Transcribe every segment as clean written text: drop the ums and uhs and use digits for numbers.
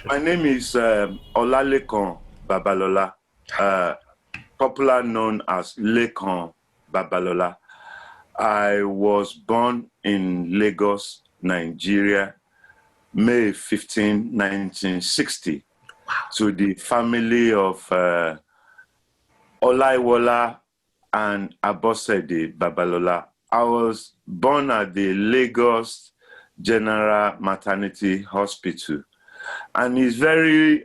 My name is Lekan Babalola, popular known as Lekan Babalola. I was born in Lagos, Nigeria, May 15, 1960, to the family of Olaiwola and Abosede Babalola. I was born at the Lagos General Maternity Hospital. And it's very,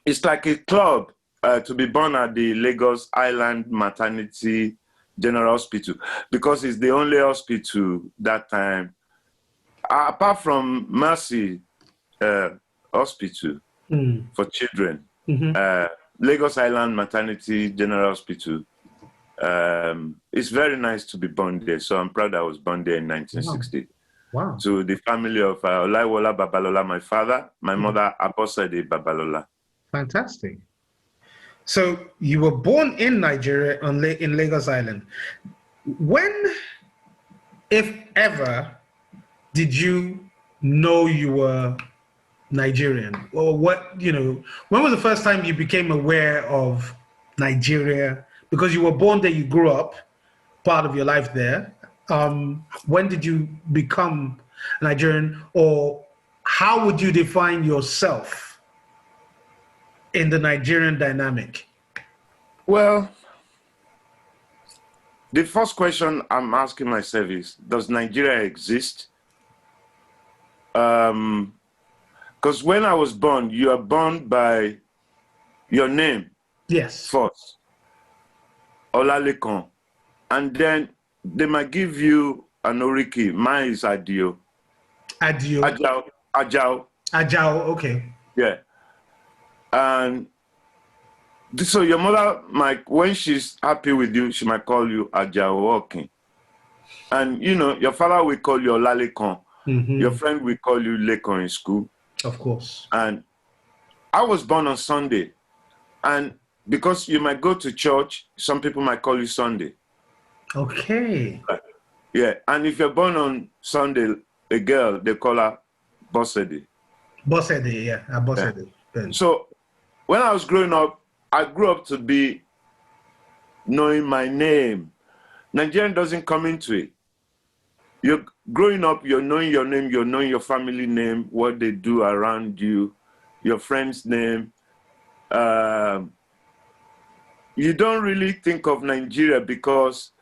it's like a club to be born at the Lagos Island Maternity General Hospital, because it's the only hospital that time, apart from Mercy Hospital for children, Lagos Island Maternity General Hospital. It's very nice to be born there. So I'm proud I was born there in 1960. Wow. To the family of Olaiwola Babalola, my father, my mother, Abosede Babalola. Fantastic. So you were born in Nigeria, in Lagos Island. When, if ever, did you know you were Nigerian? Or what, when was the first time you became aware of Nigeria? Because you were born there, you grew up, part of your life there. When did you become Nigerian, or how would you define yourself in the Nigerian dynamic? Well, the first question I'm asking myself is, does Nigeria exist? Because when I was born, you are born by your name. Yes. First, Olalekan. And then they might give you an Oriki. Mine is Adio. Adio. Ajao. Ajao, okay. Yeah. And so your mother might, when she's happy with you, she might call you Ajao walking. And your father will call you Olalekan. Your friend will call you Lekan in school. Of course. And I was born on Sunday. And because you might go to church, some people might call you Sunday. Okay. Yeah, and if you're born on Sunday, a girl, they call her Bosede. Bosede, yeah, Bosede. Yeah. So when I was growing up, I grew up to be knowing my name. Nigerian doesn't come into it. You're growing up, you're knowing your name, you're knowing your family name, what they do around you, your friend's name. You don't really think of Nigeria because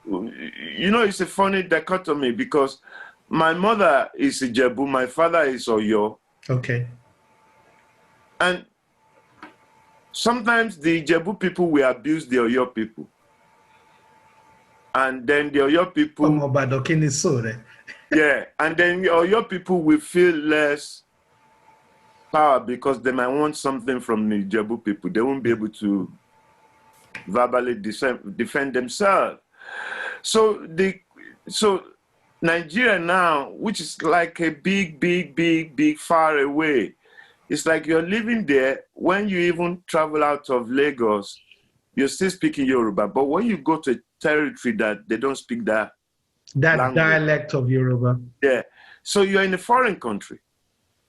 it's a funny dichotomy, because my mother is Ijebu, my father is Oyo. Okay. And sometimes the Ijebu people will abuse the Oyo people. And then the Oyo people... yeah, and then the Oyo people will feel less power because they might want something from the Ijebu people. They won't be able to verbally defend themselves. So Nigeria now, which is like a big, far away, it's like you're living there. When you even travel out of Lagos, you're still speaking Yoruba. But when you go to a territory that they don't speak that language, dialect of Yoruba. Yeah. So you're in a foreign country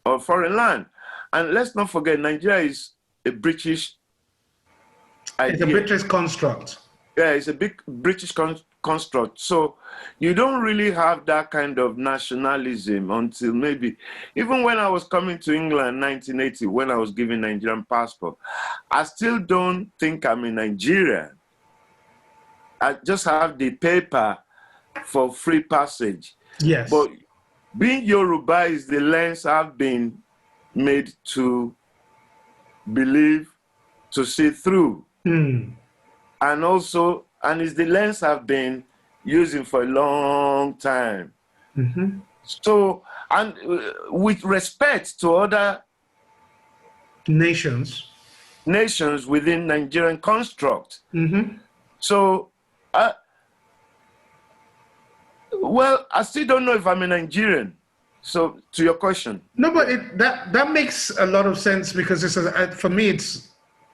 or foreign land. And let's not forget, Nigeria is a British idea. It's a British construct. Yeah, it's a big British construct. So you don't really have that kind of nationalism until maybe, even when I was coming to England in 1980, when I was given Nigerian passport, I still don't think I'm in Nigeria. I just have the paper for free passage. Yes. But being Yoruba is the lens I've been made to believe, to see through. And also, and it's the lens I've been using for a long time. So, and with respect to other nations within Nigerian construct. So, well, I still don't know if I'm a Nigerian. So, to your question. No, but that makes a lot of sense, because for me, it's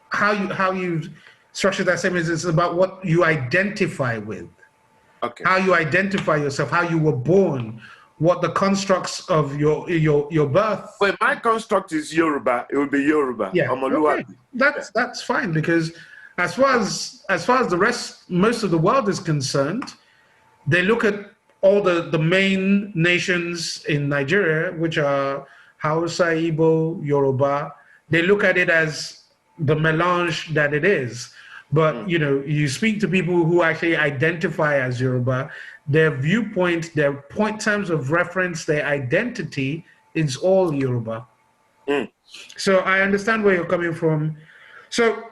how you structure that sentence. It's about what you identify with. Okay. How you identify yourself, how you were born, what the constructs of your birth. Well, my construct is Yoruba. It will be Yoruba. Yeah. Omoluabi. Okay. That's fine, because as far as most of the world is concerned, they look at all the main nations in Nigeria, which are Hausa, Igbo, Yoruba. They look at it as the melange that it is. But you speak to people who actually identify as Yoruba, their viewpoint, their terms of reference, their identity is all Yoruba. So I understand where you're coming from. So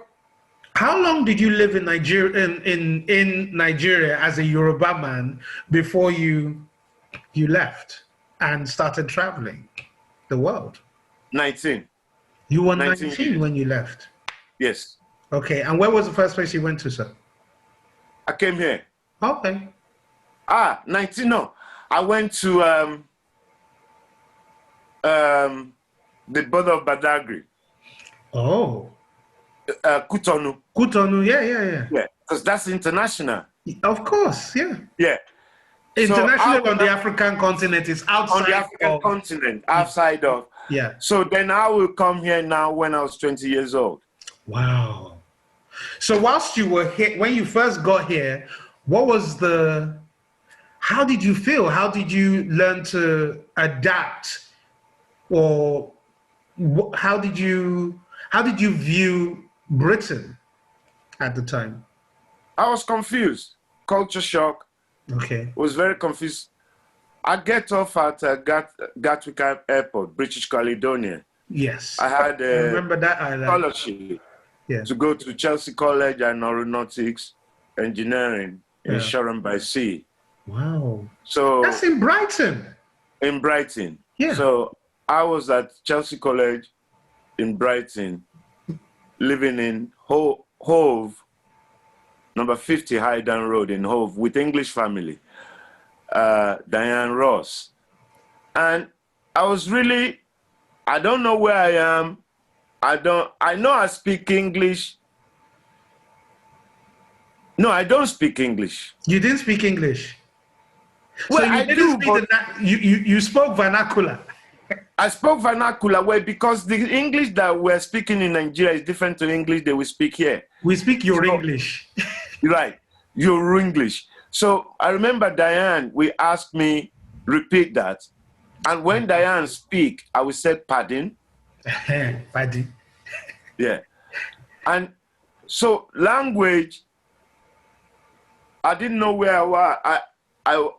how long did you live in Nigeria in Nigeria as a Yoruba man before you left and started traveling the world? 19. You were 19 when you left? Yes. Okay, and where was the first place you went to, sir? I came here. Okay. 19, no. I went to the border of Badagry. Oh. Cotonou. Cotonou, yeah. Yeah, because that's international. Of course, yeah. Yeah. International on the African continent is outside on the African continent, outside of. Yeah. So then I will come here now when I was 20 years old. Wow. So whilst you were here, when you first got here, how did you feel? How did you learn to adapt? Or how did you view Britain at the time? I was confused. Culture shock. Okay. Was very confused. I get off at Gatwick Airport, British Caledonia. Yes. I had I remember that island. Scholarship to go to Chelsea College and Aeronautics Engineering in Shoreham by Sea. Wow. So that's in Brighton. In Brighton. Yeah. So I was at Chelsea College in Brighton, living in Hove, number 50 Hyden Road in Hove, with English family, Diane Ross. And I was really, I don't know where I am. I know I speak English. No, I don't speak English. You didn't speak English? Well, so you I didn't do, speak you spoke vernacular. I spoke vernacular way because the English that we're speaking in Nigeria is different to English that we speak here. We speak your English. Right, your English. So I remember Diane, we asked me, repeat that. And when Diane speak, I will say, pardon. Pardon. Yeah. And so language, I didn't know where I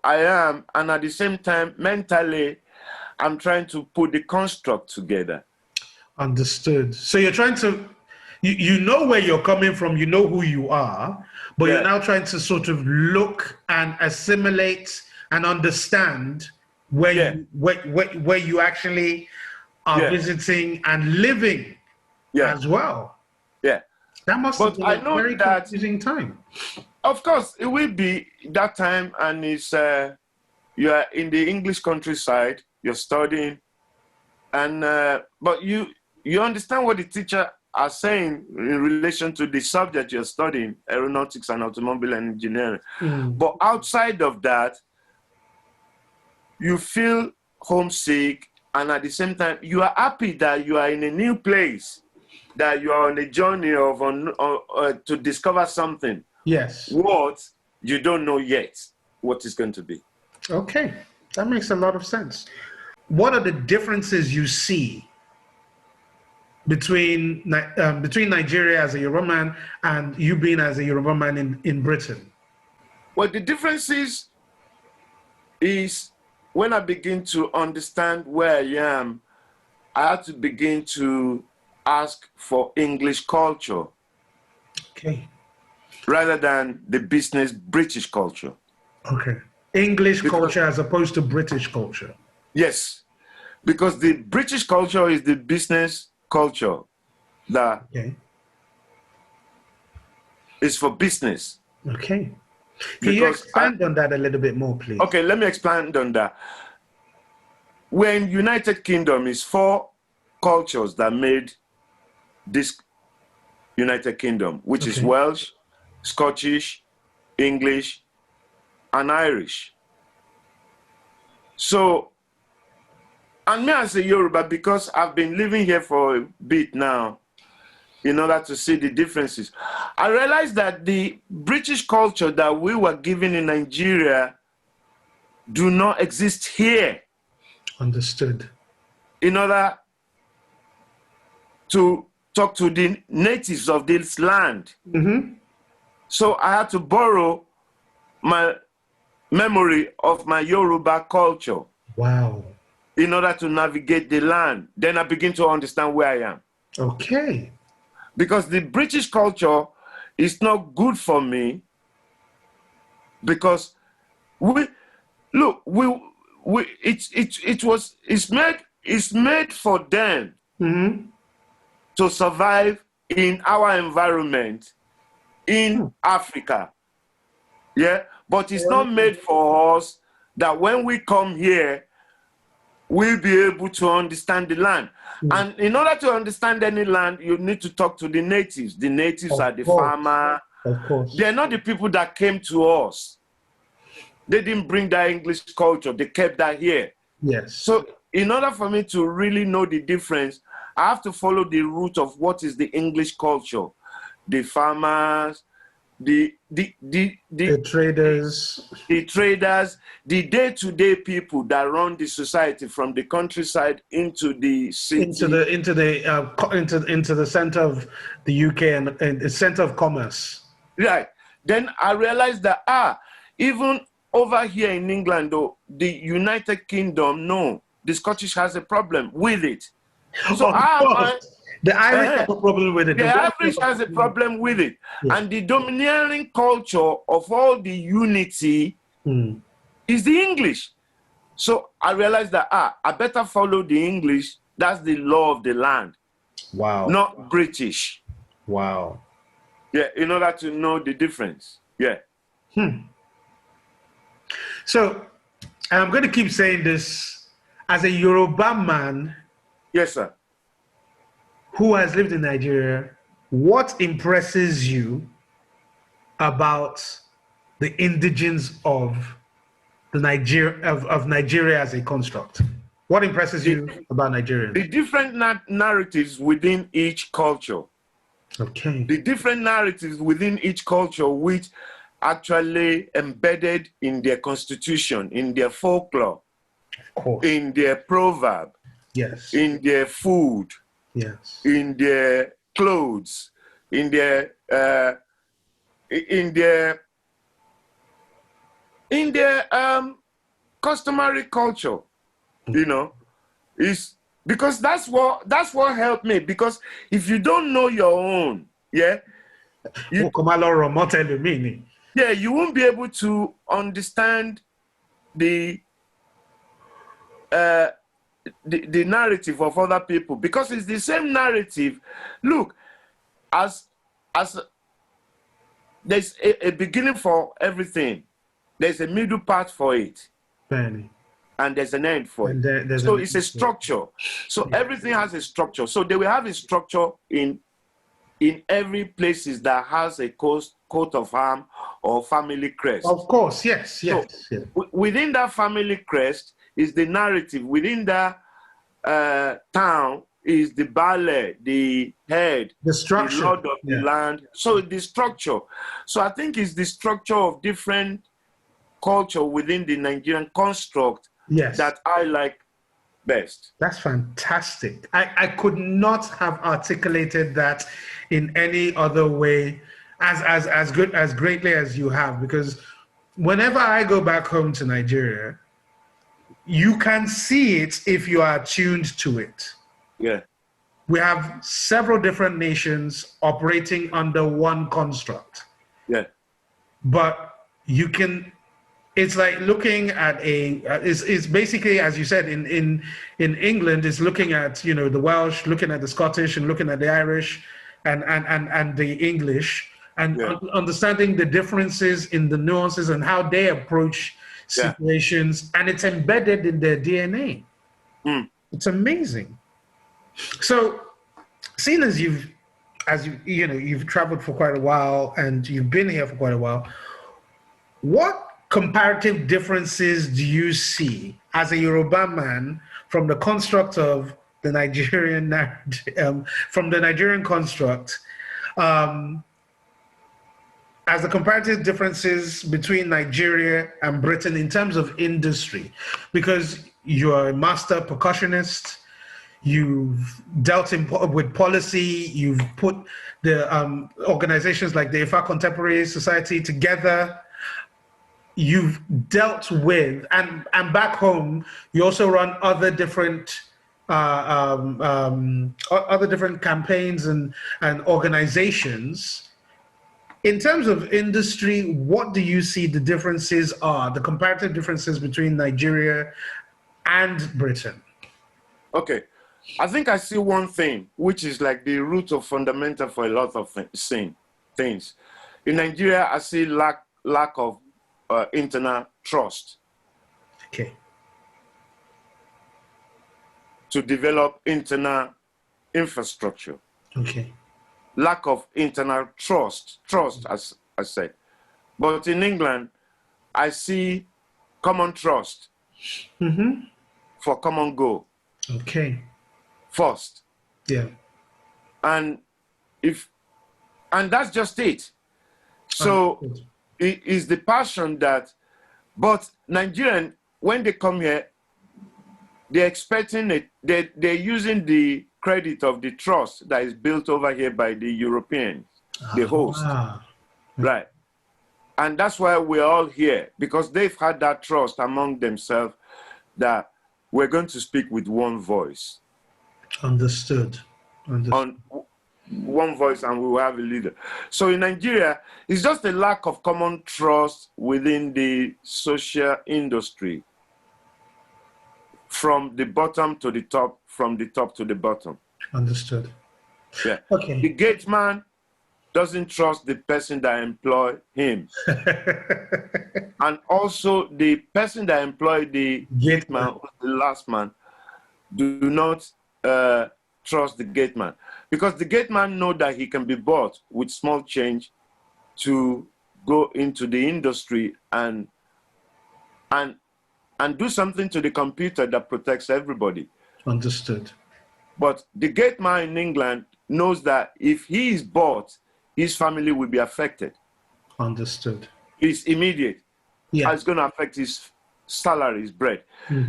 am. And at the same time, mentally, I'm trying to put the construct together. Understood. So you're trying to, you know where you're coming from, you know who you are, but you're now trying to sort of look and assimilate and understand where you actually are visiting and living as well. Yeah. That must have been a very confusing time. Of course, it will be that time, and it's you are in the English countryside, you're studying, and but you understand what the teacher are saying in relation to the subject you're studying, aeronautics and automobile engineering. But outside of that, you feel homesick, and at the same time, you are happy that you are in a new place, that you are on a journey of to discover something. Yes. What you don't know yet, what is going to be. Okay, that makes a lot of sense. What are the differences you see between Nigeria as a Yoruba man and you being as a Yoruba man in Britain? Well, the differences is when I begin to understand where I am, I have to begin to ask for English culture. Okay. Rather than the business British culture. Okay. English culture as opposed to British culture. Yes. Because the British culture is the business culture that is for business. Okay. Can you expand on that a little bit more, please? Okay, let me expand on that. When United Kingdom is 4 cultures that made this United Kingdom, which is Welsh, Scottish, English, and Irish. So, and me as a Yoruba, because I've been living here for a bit now, in order to see the differences, I realized that the British culture that we were given in Nigeria do not exist here. Understood. In order to talk to the natives of this land. Mm-hmm. So I had to borrow my memory of my Yoruba culture. Wow. In order to navigate the land. Then I begin to understand where I am. Okay. Because the British culture is not good for me, because it's made for them Mm-hmm. to survive in our environment in Africa. Yeah, but it's not made for us that when we come here, we'll be able to understand the land. And in order to understand any land, you need to talk to the natives. The natives are the farmer. Of course. They're not the people that came to us. They didn't bring that English culture. They kept that here. Yes. So in order for me to really know the difference, I have to follow the route of what is the English culture. The farmers, the traders, the day-to-day people that run the society from the countryside into the city, into the center of the UK and the center of commerce. Right. Then I realized that even over here in England, though, the United Kingdom, no, the Scottish has a problem with it. So the Irish have a problem with it. The Irish has a problem with it. Yeah. And the domineering culture of all the unity is the English. So I realized that I better follow the English. That's the law of the land. Wow. Not British. Wow. Yeah, in order to know the difference. Yeah. So I'm going to keep saying this as a Yoruba man. Yes, sir. Who has lived in Nigeria. What impresses you about the indigence of Nigeria as a construct? What impresses you about Nigeria? The different narratives within each culture. Okay. The different narratives within each culture, which actually embedded in their constitution, in their folklore, of course, in their proverb, yes, in their food, yes, in their clothes, in their customary culture, you know, is because that's what helped me. Because if you don't know your own, you won't be able to understand the narrative of other people, because it's the same narrative. Look, as there's a beginning for everything, there's a middle part for it. Benny. And there's an end for it. So it's a structure. So everything has a structure. So they will have a structure in every places that has a coat of arm or family crest. Of course, yes. So within that family crest is the narrative. Within that town is the ballet, the head, the structure, the lord of the land. So the structure. So I think it's the structure of different culture within the Nigerian construct that I like best. That's fantastic. I could not have articulated that in any other way as greatly as you have, because whenever I go back home to Nigeria, you can see it if you are tuned to it. Yeah. We have several different nations operating under one construct. Yeah. But you can, it's like looking at it's basically, as you said, in England, it's looking at, the Welsh, looking at the Scottish, and looking at the Irish and the English, and understanding the differences in the nuances and how they approach situations, and it's embedded in their DNA. It's amazing. So, seeing as you've traveled for quite a while and you've been here for quite a while, what comparative differences do you see as a Yoruba man from the construct of the Nigerian from the Nigerian construct, as the comparative differences between Nigeria and Britain in terms of industry? Because you're a master percussionist, you've dealt with policy, you've put the organizations like the Ifa Contemporary Society together, you've dealt with, and back home, you also run other different campaigns and organizations. In terms of industry, what do you see the differences are, the comparative differences between Nigeria and Britain? Okay. I think I see one thing, which is like the root of fundamental for a lot of things. In Nigeria, I see lack of internal trust. Okay. To develop internal infrastructure. Okay. Lack of internal trust, as I said. But in England, I see common trust for common goal. Okay. First. Yeah. And that's just it. So it is the passion that, but Nigerian, when they come here, they're expecting it, they're using the credit of the trust that is built over here by the Europeans, the host. Right. And that's why we're all here, because they've had that trust among themselves that we're going to speak with one voice. Understood. On one voice, and we will have a leader. So in Nigeria, it's just a lack of common trust within the social industry, from the bottom to the top, from the top to the bottom. Understood. Yeah. Okay. The gate man doesn't trust the person that employ him. And also the person that employed the gate man, the last man, do not trust the gate man, because the gate man know that he can be bought with small change to go into the industry and do something to the computer that protects everybody. Understood. But the gate man in England knows that if he is bought, his family will be affected. Understood. It's immediate. Yeah. It's going to affect his salary, his bread.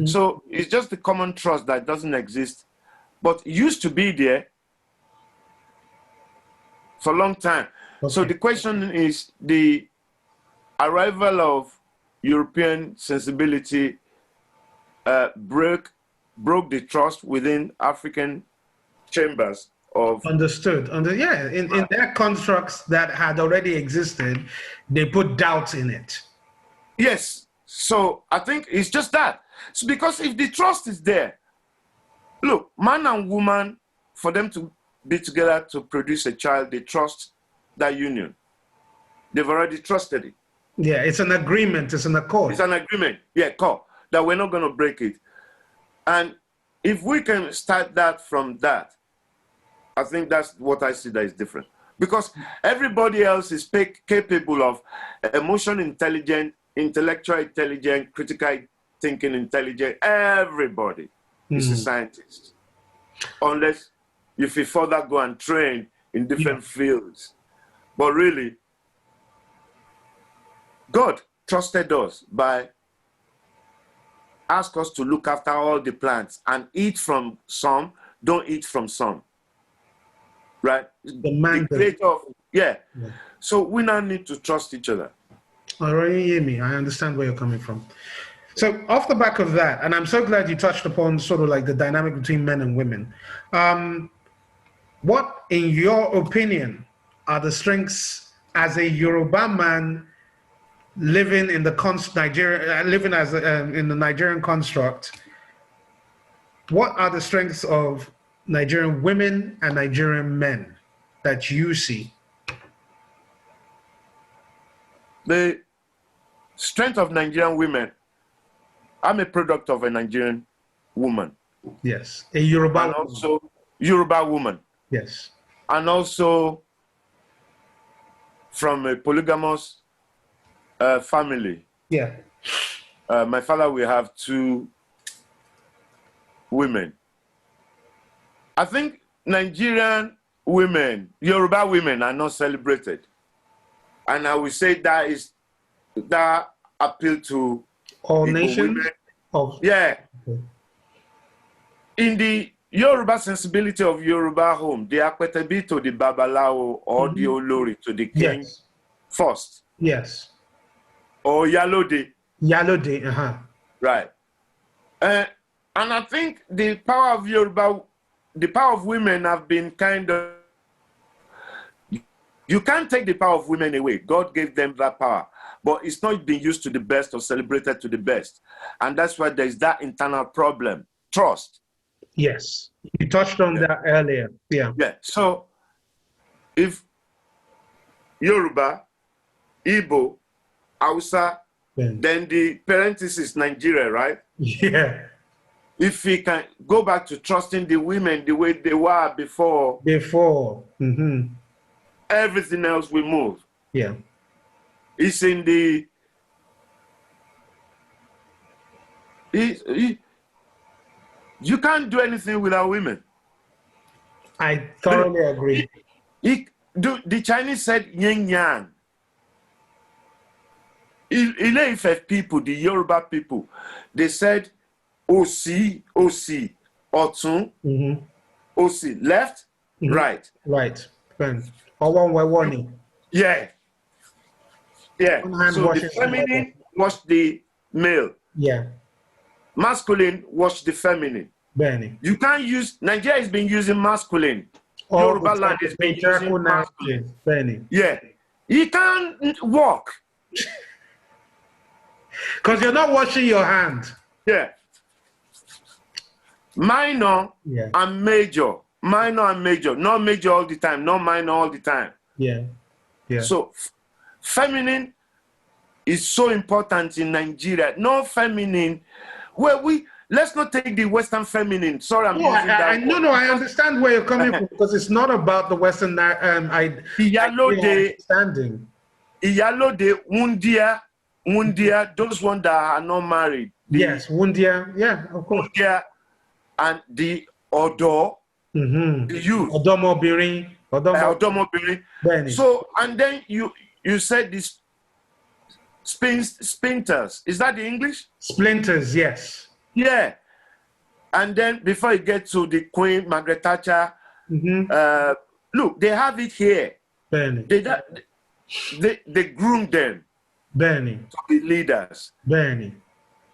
So it's just the common trust that doesn't exist, but used to be there for a long time. Okay. So the question is, the arrival of European sensibility broke the trust within African chambers of... Understood. In their constructs that had already existed, they put doubts in it. Yes. So I think it's just that. So because if the trust is there, look, man and woman, for them to be together to produce a child, they trust that union. They've already trusted it. Yeah, it's an agreement, it's an accord. It's an agreement, that we're not going to break it. And if we can start that from that, I think that's what I see that is different. Because everybody else is capable of emotion intelligent, intellectual intelligent, critical thinking intelligent. Everybody is a scientist. Unless if you further go and train in different fields. But really, God trusted us by ask us to look after all the plants and eat from some, don't eat from some. Right? The creator of, So we now need to trust each other. All right, you hear me? I understand where you're coming from. So off the back of that, and I'm so glad you touched upon sort of like the dynamic between men and women. What, in your opinion, are the strengths as a Yoruba man living in the in the Nigerian construct? What are the strengths of Nigerian women and Nigerian men that you see? The strength of Nigerian women. I'm a product of a Nigerian woman. Yes, a Yoruba and woman. Also Yoruba woman. Yes. And also from a polygamous family. Yeah. My father will have 2 women. I think Nigerian women, Yoruba women, are not celebrated. And I will say that appeal to All Igbo nations? women. Of, Yeah. okay. In the Yoruba sensibility of Yoruba home, the Akpetebi to the Babalawo or the Olori to the king Yes. first. Yes. Or Yalode. Yalode, Right. And I think the power of Yoruba, the power of women have been kind of, you can't take the power of women away. God gave them that power, but it's not being used to the best or celebrated to the best. And that's why there's that internal problem, trust. Yes. You touched on that earlier. Yeah. Yeah. So if Yoruba, Igbo, Hausa, then the parenthesis Nigeria, right? Yeah. If we can go back to trusting the women the way they were before, everything else will move. Yeah. It's in the you can't do anything without women. I thoroughly agree. The Chinese said yin yang. Ile-Ife people, the Yoruba people, they said Osi, Otun, Osi, left, right. Right. Or one way warning. Yeah. Yeah. So the feminine was the male. Yeah. Masculine was the feminine. Benny. You can't use, Nigeria has been using masculine. Yoruba land has been using masculine. Benny. Yeah. You can't walk. Because you're not washing your hand. Yeah. Minor and major. Minor and major. Not major all the time. Not minor all the time. Yeah. Yeah. So feminine is so important in Nigeria. No feminine. Well, let's not take the Western feminine. Sorry, I'm using that. No, I understand where you're coming from because it's not about the Western understanding. Iyalode, Wundia, those ones that are not married. Yes, Wundia, yeah, of course. Wundia and the Odo, the youth. Odomobiri. So, and then you said these splinters. Is that the English? Splinters, yes. Yeah. And then before you get to the Queen, Margaret Thatcher, look, they have it here. Benny. They groom them. Benny. To be leaders. Benny.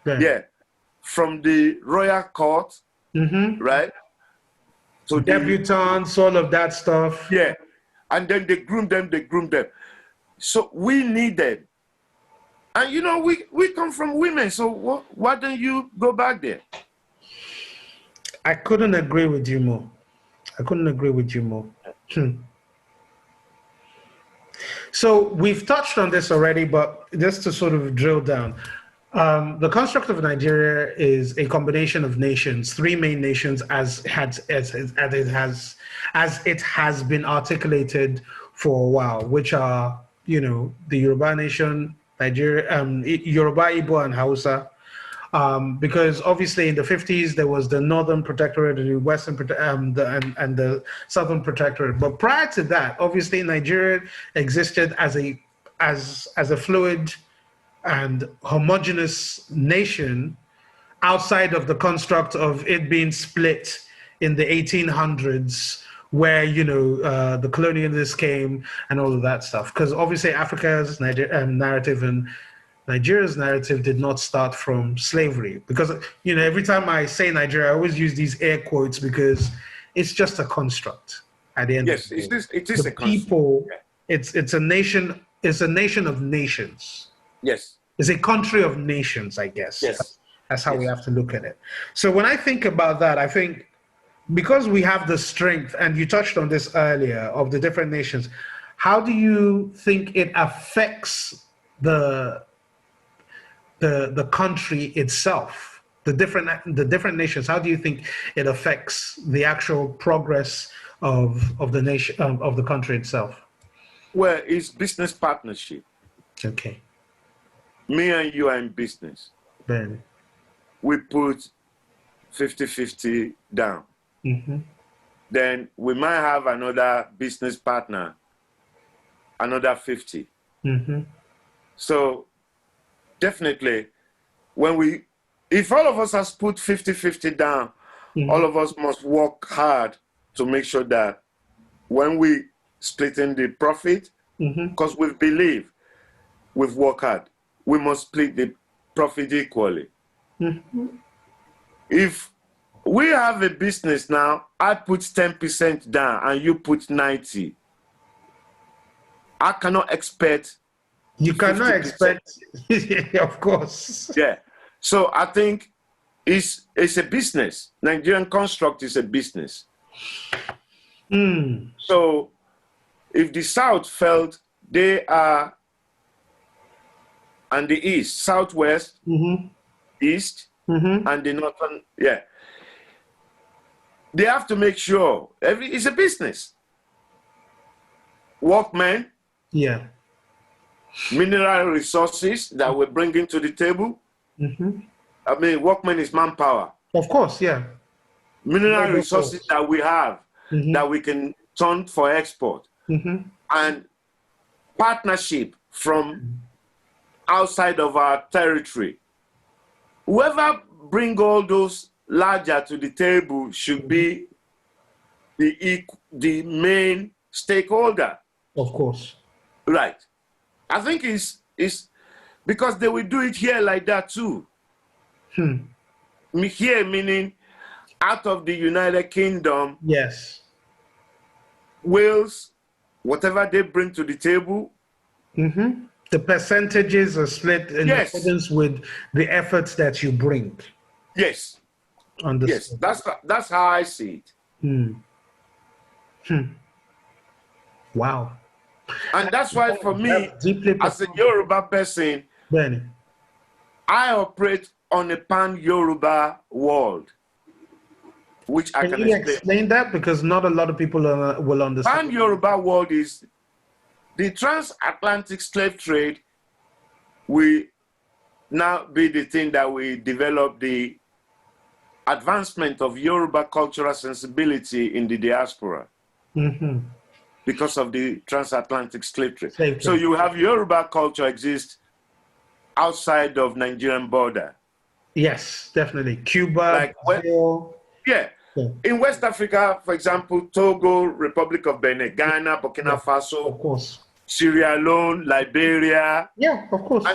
Yeah. From the royal court, right? So debutantes, all of that stuff. Yeah. And then they groom them. So we need them. And you know, we come from women, so why don't you go back there? I couldn't agree with you more. So we've touched on this already, but just to sort of drill down, the construct of Nigeria is a combination of nations, 3 main nations, as it has been articulated for a while, which are, you know, the Yoruba nation, Nigeria, Yoruba, Igbo, and Hausa. Because obviously in the 50s there was the Northern Protectorate, the Western and the Southern Protectorate. But prior to that, obviously Nigeria existed as a fluid and homogeneous nation outside of the construct of it being split in the 1800s, where, you know, the colonialists came and all of that stuff. Because obviously Africa's narrative and Nigeria's narrative did not start from slavery. Because, you know, every time I say Nigeria, I always use these air quotes because it's just a construct at the end of the day. Yes, it is a people, it's a nation of nations. Yes. It's a country of nations, I guess. Yes. That's how we have to look at it. So when I think about that, I think because we have the strength, and you touched on this earlier, of the different nations, how do you think it affects the country itself, the different nations? How do you think it affects the actual progress of the nation, of the country itself? Well, it's business partnership. Okay. me and you are in business. Then. We put 50-50 down. Then we might have another business partner, another 50. So definitely, if all of us has put 50-50 down, all of us must work hard to make sure that when we split in the profit, because we believe we've worked hard, we must split the profit equally. If we have a business now, I put 10% down and you put 90. I cannot expect. You cannot 50%. expect, of course. Yeah. So I think it's a business. Nigerian construct is a business. So if the South felt they are, and the East, Southwest, East, and the Northern, they have to make sure it's a business. Workmen, mineral resources that we're bringing to the table. I mean, workmen is manpower. Of course, Mineral resources that we have that we can turn for export. And partnership from outside of our territory. Whoever bring all those larger to the table should be the main stakeholder. Of course. Right. I think it's because they will do it here like that too. Here meaning out of the United Kingdom. Yes. Wales, whatever they bring to the table. The percentages are split in accordance with the efforts that you bring. Yes. Understood. Yes, that's how I see it. Wow. And that's why for me, as a Yoruba person, Benny, I operate on a pan-Yoruba world, which I can you explain that? Because not a lot of people will understand. Pan-Yoruba world is the transatlantic slave trade will now be the thing that will develop the advancement of Yoruba cultural sensibility in the diaspora because of the transatlantic slave trade. So you have Yoruba culture exist outside of Nigerian border. Yes, definitely. Cuba, Brazil. In West Africa, for example, Togo, Republic of Benin, Ghana, Burkina Faso, of course. Sierra Leone, Liberia. Yeah, of course.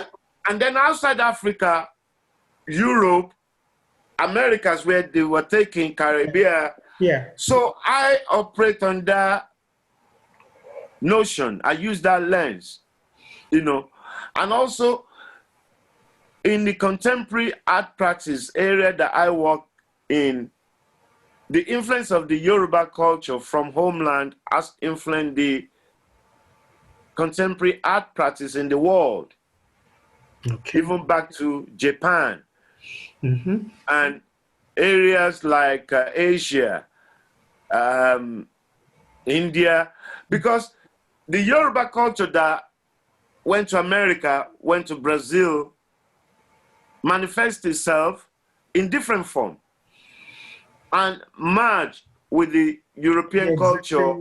And then outside Africa, Europe, Americas, where they were taking Caribbean. So I operate on that notion. I use that lens, and also in the contemporary art practice area that I work in, the influence of the Yoruba culture from homeland has influenced the contemporary art practice in the world, even back to Japan and areas like Asia, India, because the Yoruba culture that went to America, went to Brazil, manifests itself in different form and merge with the European culture,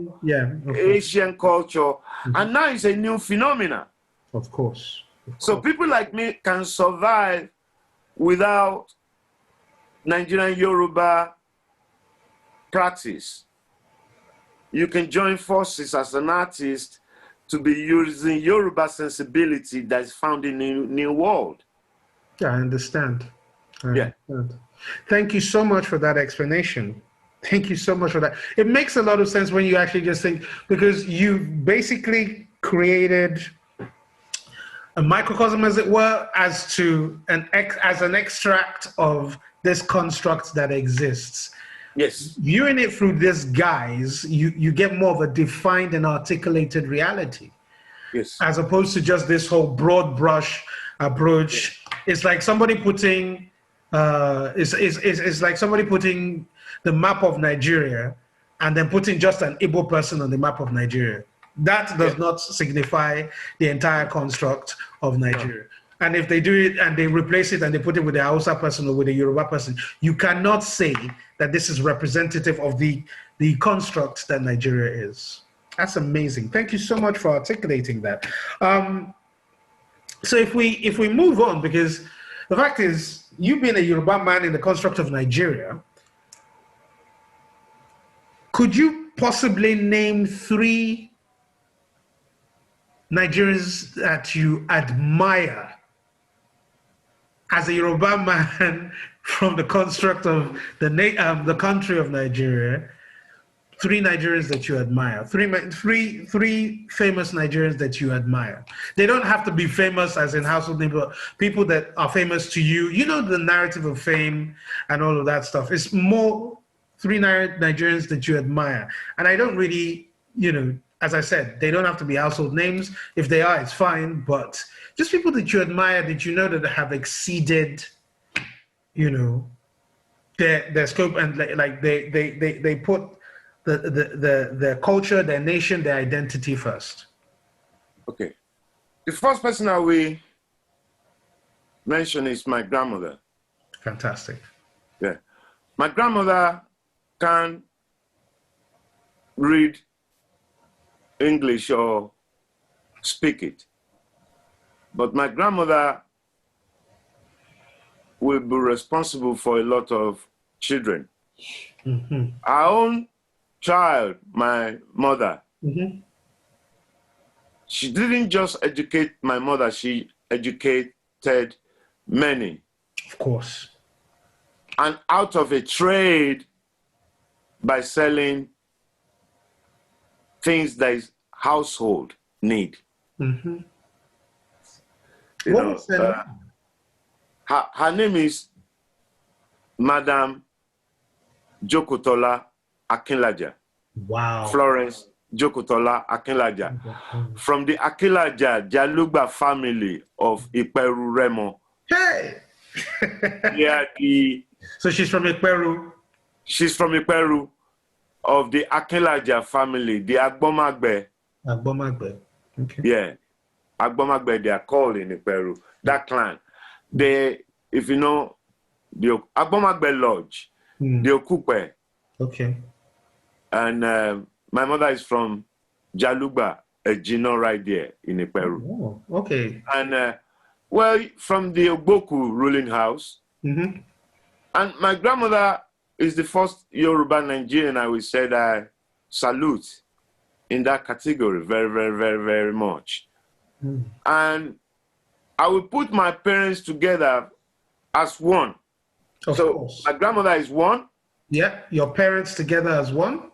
Asian culture, and now it's a new phenomenon. Of course. So people like me can survive without Nigerian Yoruba practice. You can join forces as an artist to be using Yoruba sensibility that is found in the New World. I understand. Thank you so much for that explanation. Thank you so much for that. It makes a lot of sense when you actually just think, because you basically created a microcosm, as it were, as an extract of this construct that exists. Yes. Viewing it through this guise, you get more of a defined and articulated reality. Yes. As opposed to just this whole broad brush approach. It's like somebody putting it's like somebody putting the map of Nigeria and then putting just an Igbo person on the map of Nigeria. That does not signify the entire construct of Nigeria. And if they do it and they replace it and they put it with the Hausa person or with a Yoruba person, you cannot say that this is representative of the construct that Nigeria is. That's amazing. Thank you so much for articulating that. So if we move on, because the fact is, you being a Yoruba man in the construct of Nigeria, could you possibly name 3 Nigerians that you admire as a Yoruba man from the construct of the country of Nigeria? 3 Nigerians that you admire. Three famous Nigerians that you admire. They don't have to be famous as in household name, but people that are famous to you. You know the narrative of fame and all of that stuff. It's more 3 Nigerians that you admire. And I don't really, as I said, they don't have to be household names. If they are, it's fine. But just people that you admire, that you know that have exceeded, their scope, and like they put the culture, their nation, their identity first. Okay. The first person I will mention is my grandmother. Fantastic. Yeah. My grandmother can read English or speak it. But my grandmother will be responsible for a lot of children. Mm-hmm. Our own child, my mother, mm-hmm. she didn't just educate my mother, she educated many. Of course. And out of a trade by selling things that is household need. Mm-hmm. Her name is Madam Jokotola Akinlaja. Wow. Florence Jokotola Akinlaja. Mm-hmm. From the Akinlaja Jalugba family of Iperu Remo. Hey! Yeah, So she's from Iperu? She's from Iperu, of the Akinlaja family, the Agbomagbe. Agbomagbe. Okay. Yeah. Agbomagbe, they are called in Iperu. That clan. They, if you know, the Agbomagbe Lodge, the Okupe. Okay. And my mother is from Jaluba, Ejino, right there in Iperu. Oh, okay. And, from the Ogboku ruling house. Mm-hmm. And my grandmother is the first Yoruba Nigerian I will say that I salute in that category very, very, very, very much. Mm. And I will put my parents together as one. Of course. My grandmother is one. Yeah, your parents together as one.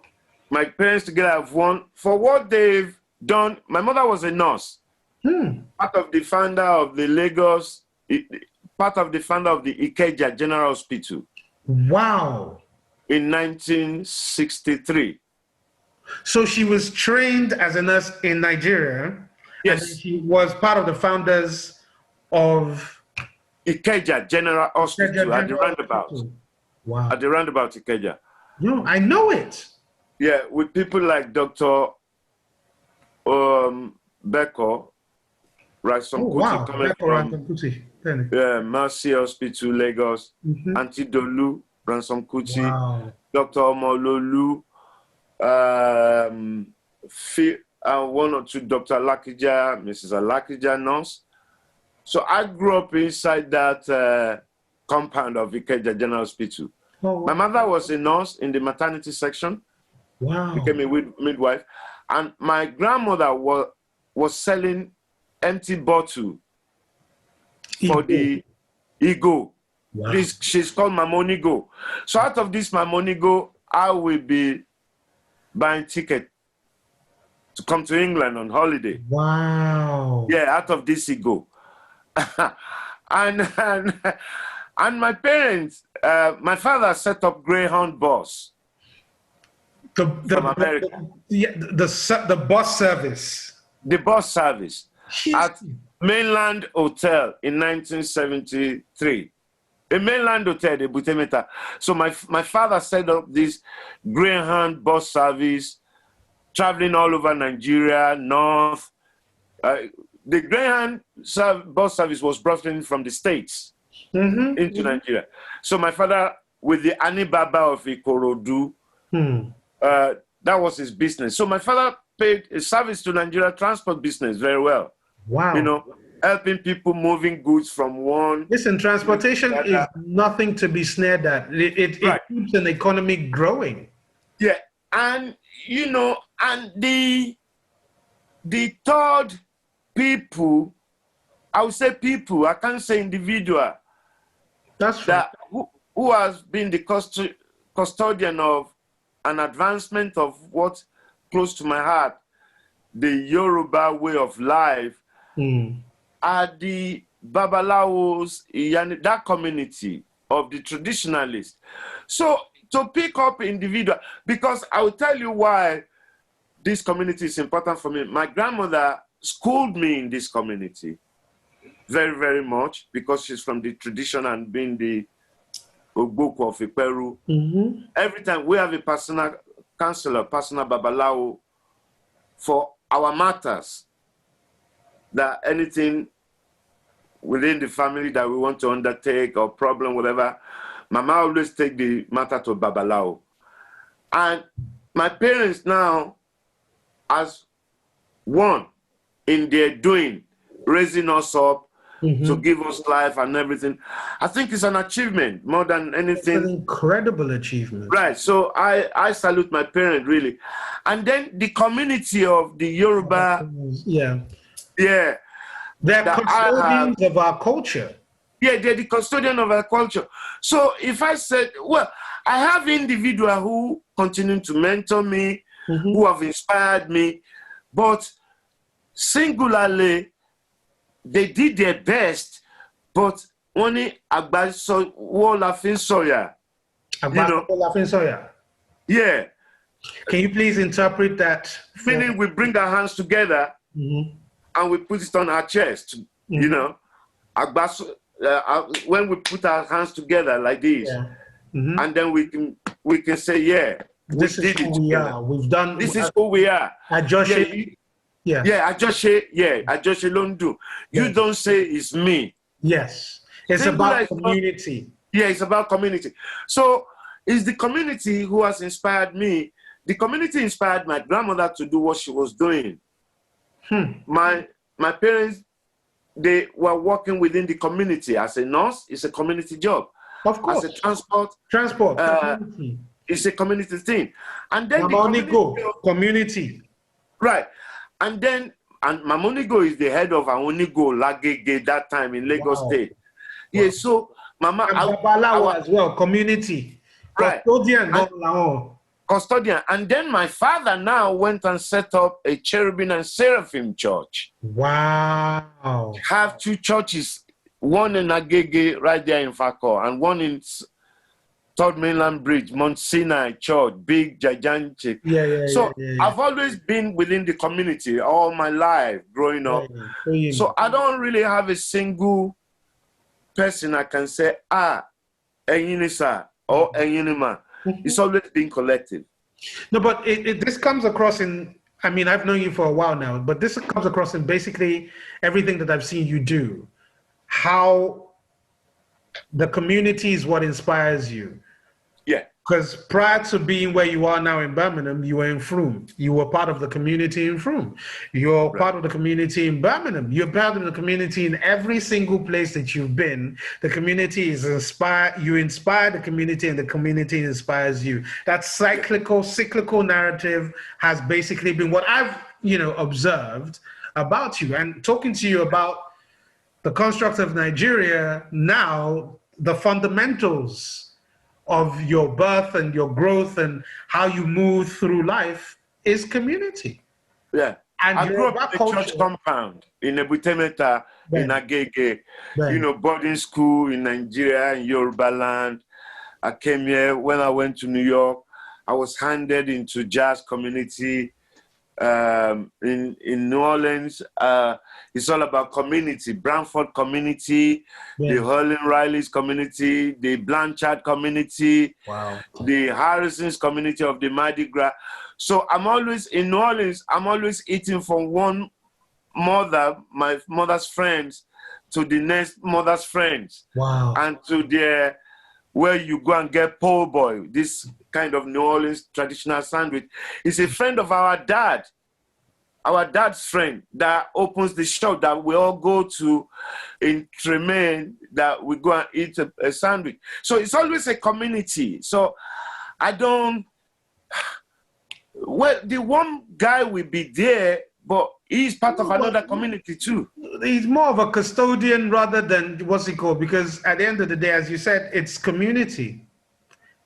My parents together have one. For what they've done, my mother was a nurse. Part of the founder of the Lagos, part of the founder of the Ikeja General Hospital. Wow. In 1963. So she was trained as a nurse in Nigeria. Yes. And she was part of the founders of Ikeja General Hospital at the roundabout. Wow. At the roundabout Ikeja. No, I know it. Yeah, with people like Dr. Beko, right? Some wow. coming Beko from Mercy Hospital, Lagos, Auntie Dolu, Ransom Kuti, wow. Dr. Omololu, one or two Dr. Alakija, Mrs. Alakija nurse. So I grew up inside that compound of Ikeja General Hospital. Oh, wow. My mother was a nurse in the maternity section. Wow. Became a midwife. And my grandmother was selling empty bottle for the Ego. Wow. She's called Mamonigo. So out of this Mamonigo, I will be buying ticket to come to England on holiday. Wow. Yeah, out of this Ego. and my parents, my father set up Greyhound bus. From America. The bus service. The bus service at Mainland Hotel in 1973. A Mainland Hotel, the Butemeta. So my father set up this Greyhound bus service, traveling all over Nigeria, north, the Greyhound bus service was brought in from the States into Nigeria. So my father, with the Anibaba of Ikorodu, that was his business. So my father paid a service to Nigeria transport business very well. Wow. You know, helping people moving goods from one. Listen, transportation is nothing to be snared at. It keeps an economy growing. Yeah, and you know, and the third people, I would say people, I can't say individual. That's right. Who has been the custodian of an advancement of what close to my heart, the Yoruba way of life, are the Babalawos, that community of the traditionalists. So to pick up individual, because I will tell you why this community is important for me. My grandmother schooled me in this community very, very much because she's from the tradition and being the Ogboku of Iperu. Every time we have a personal counselor, personal Babalawo for our matters, that anything within the family that we want to undertake or problem, whatever, Mama always take the matter to Babalawo. And my parents now, as one in their doing, raising us up to give us life and everything, I think it's an achievement more than anything. It's an incredible achievement. Right. So I salute my parents, really. And then the community of the Yoruba. Yeah. Yeah. They're custodians of our culture. Yeah, they're the custodian of our culture. So if I said, well, I have individuals who continue to mentor me, who have inspired me, but singularly, they did their best, but only Agbaso Wolafin Soya. Yeah. Can you please interpret that? Meaning we bring our hands together and we put it on our chest, you know. Agbaso, when we put our hands together like this, and then we can say, yeah, this is who we are. We've done. This is who we are. Ajoshe Londu. You don't say it's me. Yes, it's about community. It's about community. So it's the community who has inspired me. The community inspired my grandmother to do what she was doing. My parents, they were working within the community. As a nurse, it's a community job. Of course. As a transport, it's a community thing. And then community. Right. And Mamonigo is the head of Aonigo Lagege that time in Lagos State. Wow. Yeah, so Mama. And Babalawo as well, community. Right. Custodian. And then my father now went and set up a Cherubim and Seraphim church. Wow. Have two churches, one in Agege right there in Fako, and one in Third Mainland Bridge, Mount Sinai Church, big, gigantic. So I've always been within the community all my life growing up. So I don't really have a single person I can say, Enyinisa or Enyinima. It's always been collective. No, but this comes across in, I mean, I've known you for a while now, but this comes across in basically everything that I've seen you do. How the community is what inspires you. Yeah. Because prior to being where you are now in Birmingham, you were in Frome. You were part of the community in Frome. You're part of the community in Birmingham. You're part of the community in every single place that you've been. The community is inspired. You inspire the community and the community inspires you. That cyclical narrative has basically been what I've, observed about you. And talking to you about the construct of Nigeria now, the fundamentals of your birth and your growth and how you move through life is community. Yeah. And I grew up in a church compound in Ebutemeta, in Agege, boarding school in Nigeria, in Yoruba land. I came here when I went to New York. I was handed into jazz community in New Orleans. It's all about community, Branford community, the Hurling Riley's community, the Blanchard community, the Harrison's community of the Mardi Gras. So I'm always in New Orleans, I'm always eating from one mother, my mother's friends, to the next mother's friends. Wow. And to their, where you go and get po' boy, this kind of New Orleans traditional sandwich. It's a friend of our dad's friend that opens the shop that we all go to in Tremaine, that we go and eat a sandwich. So it's always a community. So I don't, well, the one guy will be there, but he's part of another community too. He's more of a custodian rather than what's it called, because at the end of the day, as you said, it's community.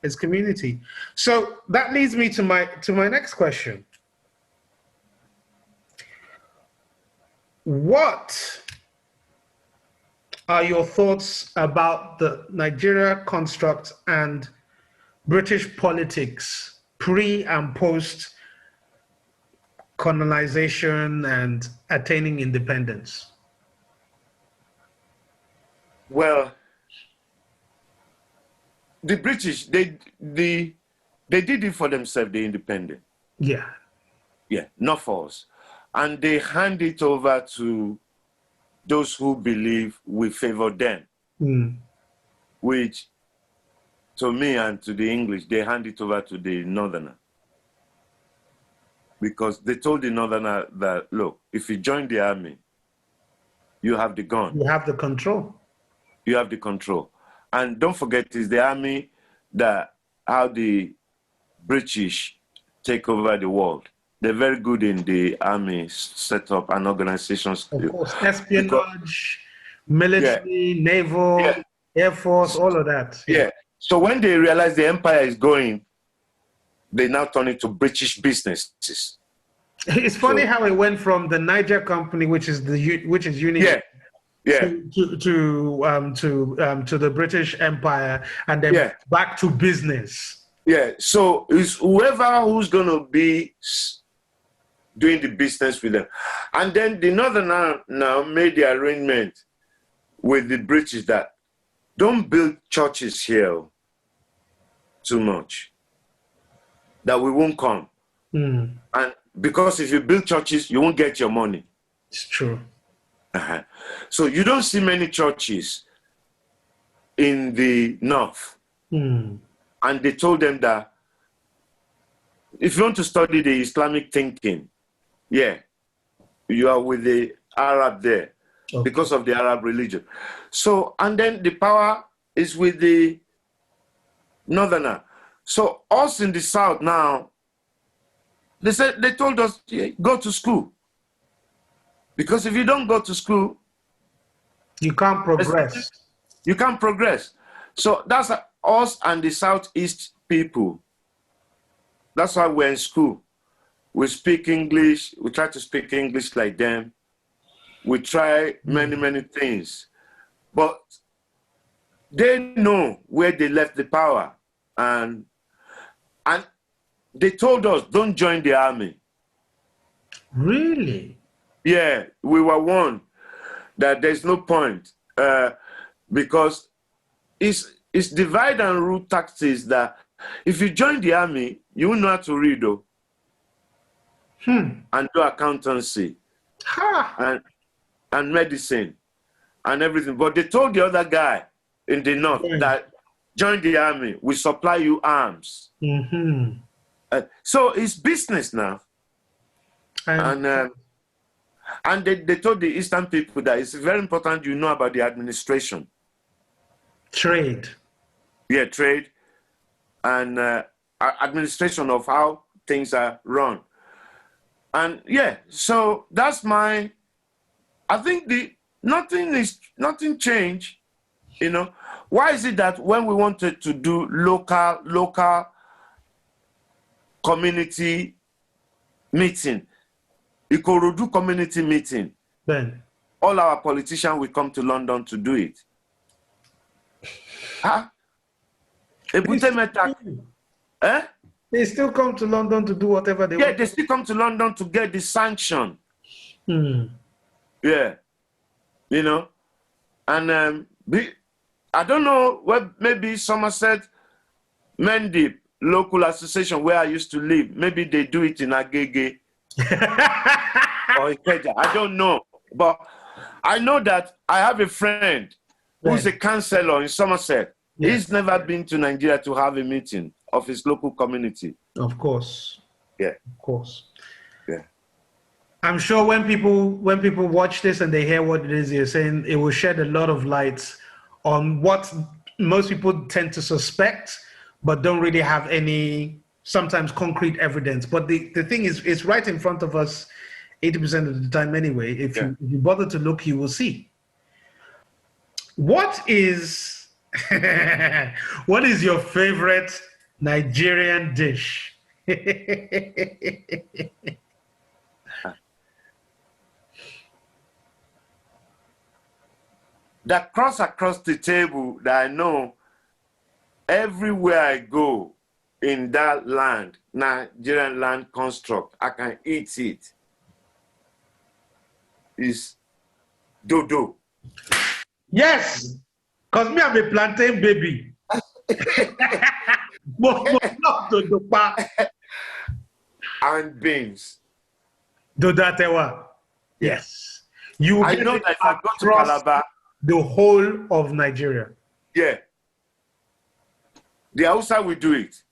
It's community. So that leads me to my next question. What are your thoughts about the Nigeria construct and British politics pre and post colonization and attaining independence? Well, the British, they did it for themselves, the independent. Yeah. Yeah, not for us. And they hand it over to those who believe we favor them. Which, to me and to the English, they hand it over to the Northerner. Because they told the Northerner that, look, if you join the army, you have the gun. You have the control. You have the control. And don't forget, it's the army that how the British take over the world. They're very good in the army setup and organizations. Of course, espionage, military, naval, Air Force, all of that. Yeah. So when they realize the empire is going, they now turn it to British businesses. It's funny how it went from the Niger company, which is Union, to the British Empire, and then back to business. Yeah. So it's whoever who's going to be doing the business with them. And then the Northern now made the arrangement with the British that don't build churches here too much, that we won't come. And because if you build churches, you won't get your money. It's true. So you don't see many churches in the north. And they told them that if you want to study the Islamic thinking, you are with the Arab there because of the Arab religion. So, and then the power is with the Northerner. So us in the south now, they told us, go to school. Because if you don't go to school, you can't progress. You can't progress. So that's us and the Southeast people. That's why we're in school. We speak English. We try to speak English like them. We try many, many things. But they know where they left the power. And they told us, don't join the army. Really? Yeah, we were warned that there's no point because it's divide and rule tactics that if you join the army, you will know how to read though. And do accountancy and medicine and everything. But they told the other guy in the north that join the army, we supply you arms. So it's business now. And they told the Eastern people that it's very important you know about the administration. Trade. Yeah, trade and administration of how things are run. And so that's I think nothing changed, you know. Why is it that when we wanted to do local community meeting, Ikorodu community meeting, then all our politicians will come to London to do it. They still come to London to do whatever they want. Yeah, they still come to London to get the sanction. Yeah, you know, and I don't know, maybe Somerset Mendip local association where I used to live, maybe they do it in Agege. or Ikeja. I don't know. But I know that I have a friend who's a councillor in Somerset. Yes. He's never been to Nigeria to have a meeting of his local community. Of course. Yeah. Of course. Yeah. I'm sure when people watch this and they hear what it is you're saying, it will shed a lot of light on what most people tend to suspect, but don't really have any sometimes concrete evidence. But the thing is, it's right in front of us 80% of the time anyway. If you bother to look, you will see. What is what is your favorite Nigerian dish? That cross across the table that I know everywhere I go in that land, Nigerian land construct, I can eat it, is dodo. Yes, because me, I'm a plantain baby. And beans. Dodatewa. Yes. You will I get know it that if I go to across Calabar, the whole of Nigeria. yeah, the Hausa will do it.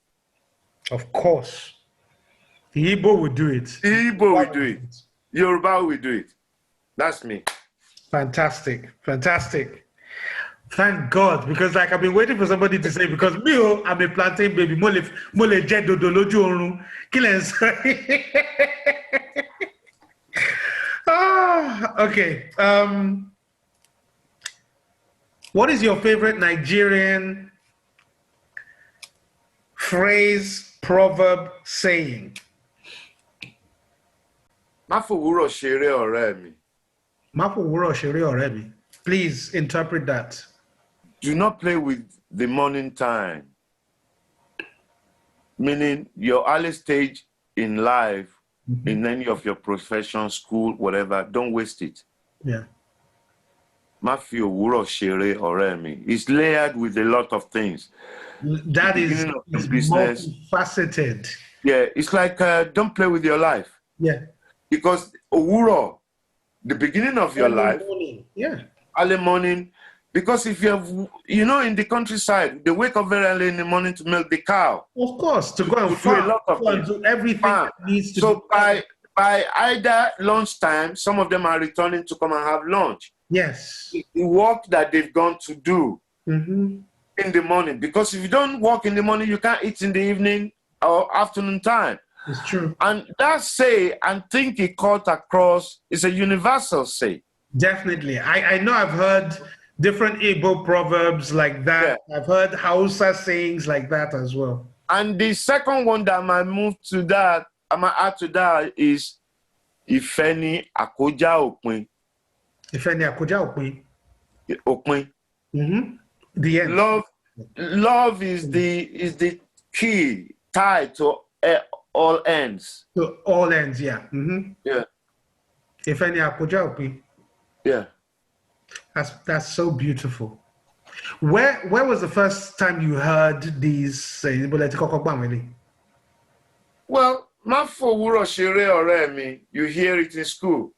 Of course. The Igbo will do it. The Igbo will do it. Yoruba will do it. That's me. Fantastic. Fantastic. Thank God, because like I've been waiting for somebody to say, because me, oh, I'm a plantain baby. Mole je dodo loju orun. Killens. Okay. What is your favorite Nigerian phrase, proverb, saying? Mafowuro shere ọ̀rẹ́ mi. Mafowuro shere ọ̀rẹ́ mi. Please interpret that. Do not play with the morning time. Meaning your early stage in life, in any of your profession, school, whatever, don't waste it. Yeah. Mafowuro shere ọ̀rẹ́ mi. It's layered with a lot of things. That is multifaceted. Yeah, it's like don't play with your life. Yeah. Because Owuro, the beginning of your life, morning. Yeah. early morning, because if you have, in the countryside, they wake up very early in the morning to milk the cow. Of course, to go and do a lot of things. Do everything that needs to so be. By either lunchtime, some of them are returning to come and have lunch. Yes. The work that they've gone to do in the morning. Because if you don't work in the morning, you can't eat in the evening or afternoon time. It's true. And that say, and think it cut across, is a universal say. Definitely. I know I've heard different Igbo proverbs like that. Yeah. I've heard Hausa sayings like that as well. And the second one that I might move to that, I might add to that is Ifeni Akoja Opin. Ifeni Akoja Opin. Opin. The end. Love is the key tied to all ends. To all ends, yeah. Yeah. Ifeni Akoja Opin. Yeah. That's so beautiful. Where was the first time you heard these sayings? Well, Mafowuro shere ọ̀rẹ́ mi, you hear it in school,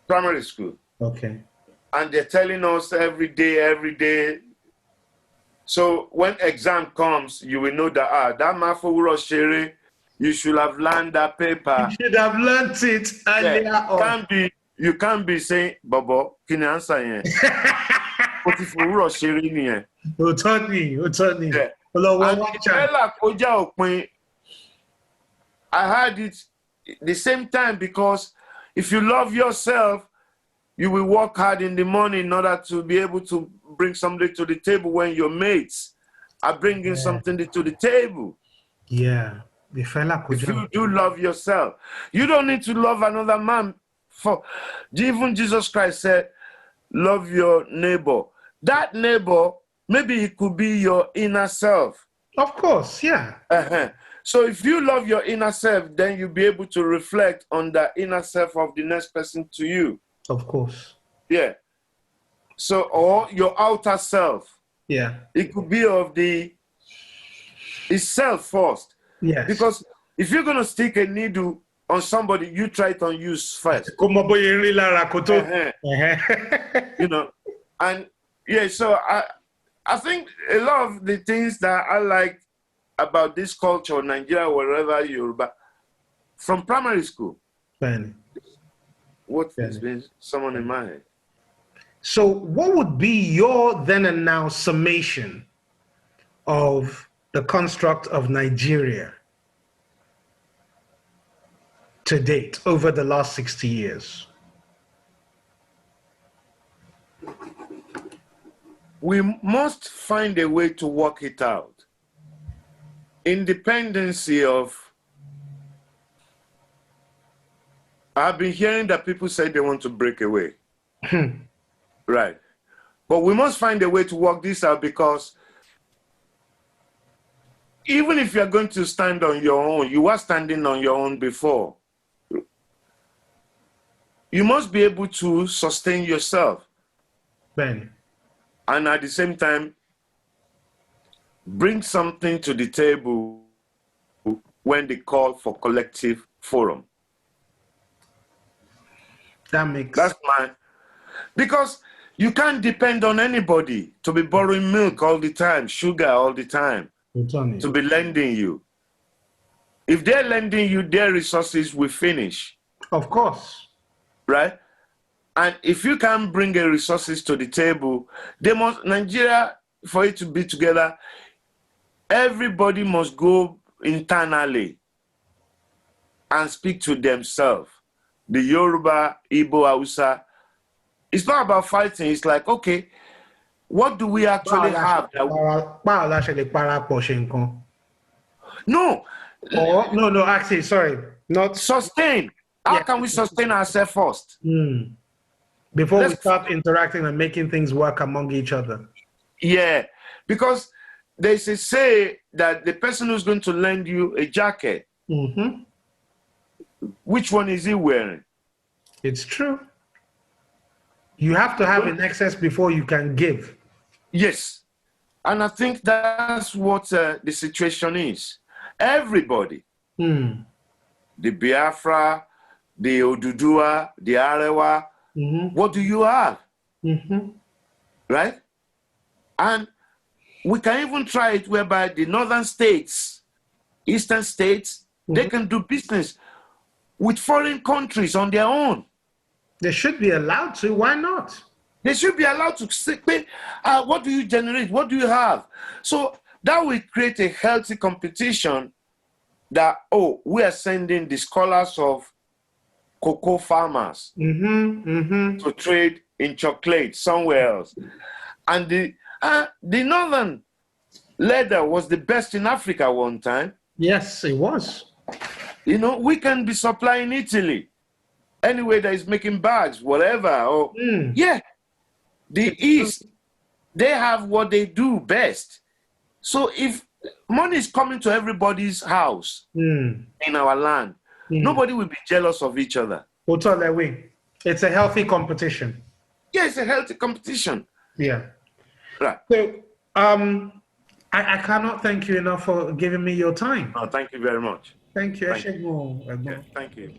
primary school. Okay. And they're telling us every day. So when exam comes, you will know that that Mafowuro shere, you should have learned that paper. You should have learned it earlier on. You can't be saying, Bobo, can you answer here? What if Mafowuro shere niye? Otoni. Yeah. I heard it the same time, because if you love yourself, you will work hard in the morning in order to be able to bring somebody to the table when your mates are bringing something to the table. Yeah. If you do love yourself, you don't need to love another man. Even Jesus Christ said, love your neighbor. That neighbor, maybe it could be your inner self. Of course, yeah. So if you love your inner self, then you'll be able to reflect on the inner self of the next person to you. Of course. Yeah. So, or your outer self. Yeah. It could be it's self first. Yes. Because if you're going to stick a needle on somebody, you try it on you first. You know, and yeah, so I think a lot of the things that I like about this culture, Nigeria, wherever Yoruba, from primary school. Ben. What has been someone in my head? So what would be your then and now summation of the construct of Nigeria to date over the last 60 years? We must find a way to work it out. Independency of... I've been hearing that people say they want to break away. Right. But we must find a way to work this out, because even if you're going to stand on your own, you were standing on your own before. You must be able to sustain yourself. Ben. And at the same time, bring something to the table when they call for collective forum. That's my... Because you can't depend on anybody to be borrowing milk all the time, sugar all the time, to be lending you. If they're lending you, their resources will finish. Of course. Right? And if you can't bring the resources to the table, they must... Nigeria, for it to be together, everybody must go internally and speak to themselves. The Yoruba, Igbo, Hausa. It's not about fighting. It's like, okay, what do we actually have? No. No, actually, sorry. Not sustain. How can we sustain ourselves first? Before we start interacting and making things work among each other. Yeah, because there's a say that the person who's going to lend you a jacket, which one is he wearing? It's true. You have to have an excess before you can give. Yes. And I think that's what the situation is. Everybody, the Biafra, the Odudua, the Arewa, what do you have? Right? And we can even try it whereby the northern states, eastern states, they can do business with foreign countries on their own. They should be allowed to. Why not? They should be allowed to say, what do you generate? What do you have? So that will create a healthy competition that, oh, we are sending the scholars of cocoa farmers to trade in chocolate somewhere else. And the northern leather was the best in Africa one time. Yes, it was. You know, we can be supplying Italy. Anyway that is making bags, whatever. Or, yeah, the East, they have what they do best. So if money is coming to everybody's house in our land, nobody will be jealous of each other. It's a healthy competition. Yeah, it's a healthy competition. Yeah. Right. So, I cannot thank you enough for giving me your time. Oh, thank you very much. Thank you. Thank you. Yeah, thank you.